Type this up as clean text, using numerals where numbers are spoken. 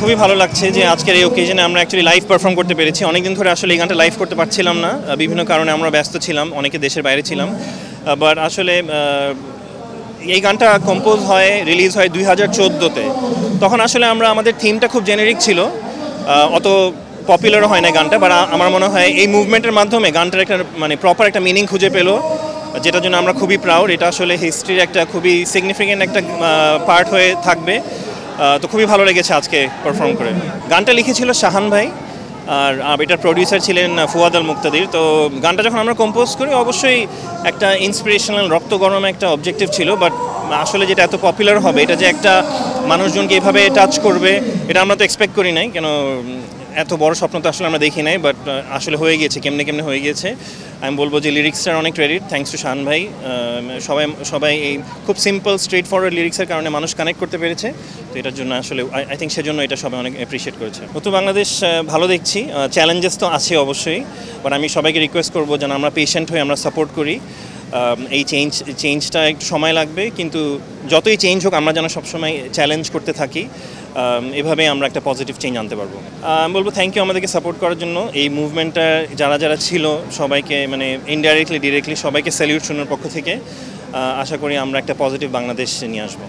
খুবই ভালো লাগছে যে আজকের এই ওকেশনে আমরা অ্যাকচুয়ালি লাইভ পারফর্ম করতে পেরেছি। অনেকদিন ধরে আসলে এই গানটা লাইভ করতে পারছিলাম না, বিভিন্ন কারণে আমরা ব্যস্ত ছিলাম, অনেকে দেশের বাইরে ছিলাম। বাট আসলে এই গানটা কম্পোজ হয়, রিলিজ হয় 2014-তে। তখন আসলে আমাদের থিমটা খুব জেনেরিক ছিল, অত পপুলারও হয় না গানটা। বাট আমার মনে হয় এই মুভমেন্টের মাধ্যমে গানটার একটা প্রপার একটা মিনিং খুঁজে পেলো, যেটার জন্য আমরা খুবই প্রাউড। এটা আসলে হিস্ট্রির একটা খুবই সিগনিফিক্যান্ট একটা পার্ট হয়ে থাকবে। তো খুবই ভালো লেগেছে আজকে পারফর্ম করে। গানটা লিখেছিল শাহান ভাই, আর এটার প্রডিউসার ছিলেন ফুয়াদ আল মুক্তাদির। তো গানটা যখন আমরা কম্পোজ করি অবশ্যই একটা ইন্সপিরেশনাল রক্ত গরম একটা অবজেক্টিভ ছিল, বাট আসলে যেটা এত পপুলার হবে, এটা যে একটা মানুষজনকে এভাবে টাচ করবে, এটা আমরা তো এক্সপেক্ট করি নাই। কেন এত বড় স্বপ্ন তো আসলে আমরা দেখি নাই, বাট আসলে হয়ে গিয়েছে, কেমনে হয়ে গিয়েছে। আমি বলবো যে লিরিক্সটার অনেক ক্রেডিট থ্যাঙ্কস টু শাহান ভাই। সবাই এই খুব সিম্পল স্ট্রেট ফরওয়ার্ড লিরিক্সের কারণে মানুষ কানেক্ট করতে পেরেছে। তো এটার জন্য আসলে আই থিঙ্ক সেজন্য এটা সবাই অনেক অ্যাপ্রিশিয়েট করেছে। নতুন বাংলাদেশ ভালো দেখছি, চ্যালেঞ্জেস তো আছে অবশ্যই, বাট আমি সবাইকে রিকোয়েস্ট করবো যেন আমরা পেশেন্ট হয়ে আমরা সাপোর্ট করি। এই চেঞ্জটা একটু সময় লাগবে, কিন্তু যতই চেঞ্জ হোক আমরা যেন সবসময় চ্যালেঞ্জ করতে থাকি, এভাবে আমরা একটা পজিটিভ চেঞ্জ আনতে পারবো। আমি বলবো থ্যাংক ইউ আমাদেরকে সাপোর্ট করার জন্য। এই মুভমেন্টটা যারা ছিল সবাইকে ইনডাইরেক্টলি ডিরেক্টলি সবাইকে স্যালিউট শোনার পক্ষ থেকে। আশা করি আমরা একটা পজিটিভ বাংলাদেশ নিয়ে আসবো।